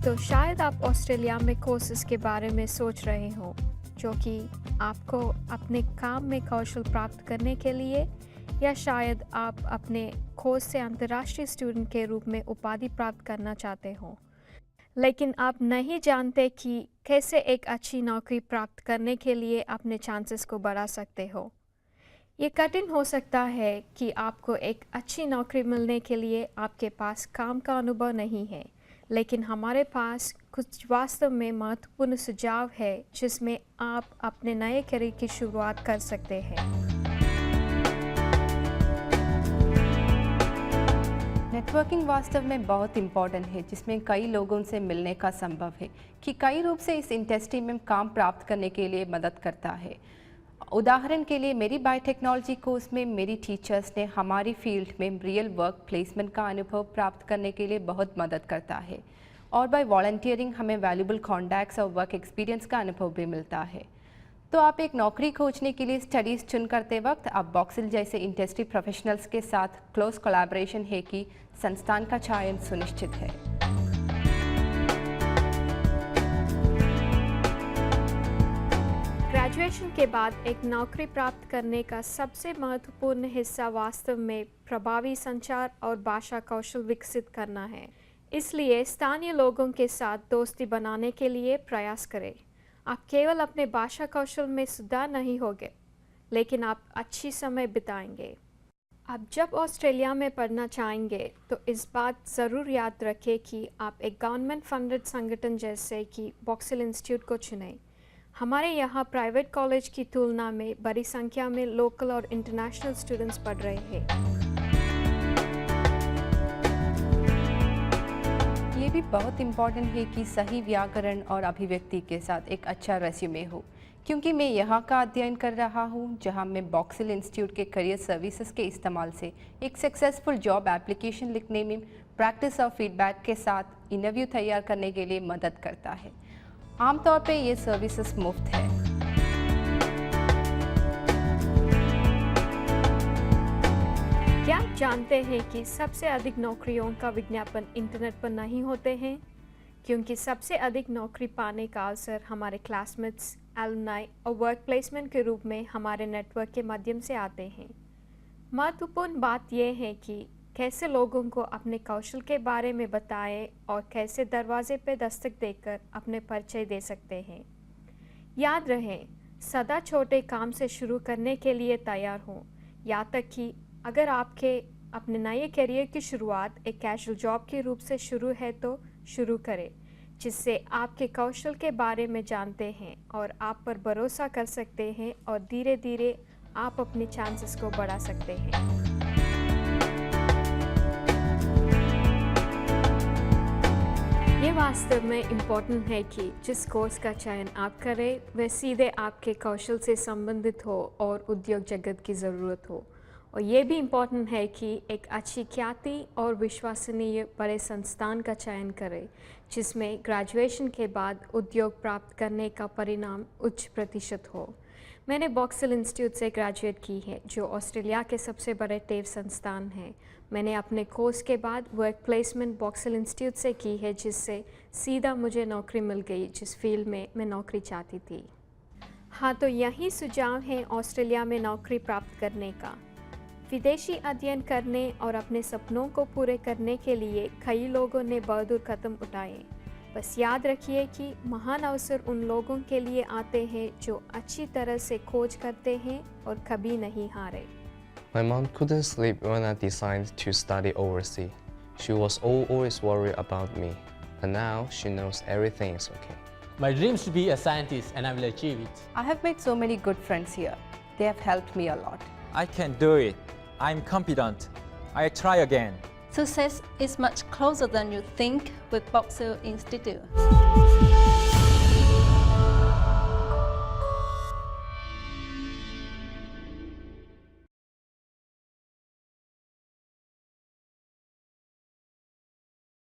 तो शायद आप ऑस्ट्रेलिया में कोर्सेज के बारे में सोच रहे हो जो कि आपको अपने काम में कौशल प्राप्त करने के लिए, या शायद आप अपने कोर्स से अंतर्राष्ट्रीय स्टूडेंट के रूप में उपाधि प्राप्त करना चाहते हो, लेकिन आप नहीं जानते कि कैसे एक अच्छी नौकरी प्राप्त करने के लिए अपने चांसेस को बढ़ा सकते हो। ये कठिन हो सकता है कि आपको एक अच्छी नौकरी मिलने के लिए आपके पास काम का अनुभव नहीं है, लेकिन हमारे पास कुछ वास्तव में महत्वपूर्ण सुझाव है जिसमें आप अपने नए करियर की शुरुआत कर सकते हैं। नेटवर्किंग वास्तव में बहुत इम्पॉर्टेंट है, जिसमें कई लोगों से मिलने का संभव है कि कई रूप से इस इंडस्ट्री में काम प्राप्त करने के लिए मदद करता है। उदाहरण के लिए मेरी बायोटेक्नोलॉजी कोर्स में मेरी टीचर्स ने हमारी फील्ड में रियल वर्क प्लेसमेंट का अनुभव प्राप्त करने के लिए बहुत मदद करता है, और बाय वॉलंटियरिंग हमें वैल्यूबल कॉन्टैक्ट्स और वर्क एक्सपीरियंस का अनुभव भी मिलता है। तो आप एक नौकरी खोजने के लिए स्टडीज़ चुन करते वक्त आप बॉक्सिल जैसे इंडस्ट्री प्रोफेशनल्स के साथ क्लोज कोलैबोरेशन है कि संस्थान का चयन सुनिश्चित है। ग्रेजुएशन के बाद एक नौकरी प्राप्त करने का सबसे महत्वपूर्ण हिस्सा वास्तव में प्रभावी संचार और भाषा कौशल विकसित करना है। इसलिए स्थानीय लोगों के साथ दोस्ती बनाने के लिए प्रयास करें। आप केवल अपने भाषा कौशल में सुधार नहीं होगे, लेकिन आप अच्छी समय बिताएंगे। आप जब ऑस्ट्रेलिया में पढ़ना चाहेंगे तो इस बात ज़रूर याद रखें कि आप एक गवर्नमेंट फंडेड संगठन जैसे कि बॉक्सिल इंस्टीट्यूट को चुनें। हमारे यहाँ प्राइवेट कॉलेज की तुलना में बड़ी संख्या में लोकल और इंटरनेशनल स्टूडेंट्स पढ़ रहे हैं। ये भी बहुत इम्पॉर्टेंट है कि सही व्याकरण और अभिव्यक्ति के साथ एक अच्छा रेज्यूमे हो, क्योंकि मैं यहाँ का अध्ययन कर रहा हूँ जहाँ मैं बॉक्सिल इंस्टीट्यूट के करियर सर्विसेज के इस्तेमाल से एक सक्सेसफुल जॉब एप्लीकेशन लिखने में प्रैक्टिस और फीडबैक के साथ इंटरव्यू तैयार करने के लिए मदद करता है। आमतौर पे ये सर्विसेज मुफ्त है। क्या आप जानते हैं कि सबसे अधिक नौकरियों का विज्ञापन इंटरनेट पर नहीं होते हैं, क्योंकि सबसे अधिक नौकरी पाने का अवसर हमारे क्लासमेट्स, एलुमनाई और वर्क प्लेसमेंट के रूप में हमारे नेटवर्क के माध्यम से आते हैं। महत्वपूर्ण बात यह है कि कैसे लोगों को अपने कौशल के बारे में बताएं और कैसे दरवाजे पर दस्तक देकर अपने परिचय दे सकते हैं। याद रहे, सदा छोटे काम से शुरू करने के लिए तैयार हों, यहाँ तक कि अगर आपके अपने नए करियर की शुरुआत एक कैजुअल जॉब के रूप से शुरू है तो शुरू करें, जिससे आपके कौशल के बारे में जानते हैं और आप पर भरोसा कर सकते हैं, और धीरे धीरे आप अपने चांसेस को बढ़ा सकते हैं। ये वास्तव में इम्पॉर्टेंट है कि जिस कोर्स का चयन आप करें वह सीधे आपके कौशल से संबंधित हो और उद्योग जगत की ज़रूरत हो। और ये भी इम्पॉर्टेंट है कि एक अच्छी ख्याति और विश्वसनीय बड़े संस्थान का चयन करें, जिसमें ग्रेजुएशन के बाद उद्योग प्राप्त करने का परिणाम उच्च प्रतिशत हो। मैंने बॉक्सिल इंस्टीट्यूट से ग्रेजुएट की है, जो ऑस्ट्रेलिया के सबसे बड़े टेव संस्थान है। मैंने अपने कोर्स के बाद वर्क प्लेसमेंट बॉक्सिल इंस्टीट्यूट से की है, जिससे सीधा मुझे नौकरी मिल गई जिस फील्ड में मैं नौकरी चाहती थी। हाँ, तो यही सुझाव है ऑस्ट्रेलिया में नौकरी प्राप्त करने का। विदेशी अध्ययन करने और अपने सपनों को पूरे करने के लिए कई लोगों ने बहादुर कदम उठाए। बस याद रखिए कि महान अवसर उन लोगों के लिए आते हैं जो अच्छी तरह से खोज करते हैं और कभी नहीं हारे। My mom couldn't sleep when I decided to study overseas. She was always worried about me, but now she knows everything is okay. My dream is to be a scientist and I will achieve it. I have made so many good friends here. They have helped me a lot. I can do it. I'm confident. I try again. Success is much closer than you think with Boxer Institute.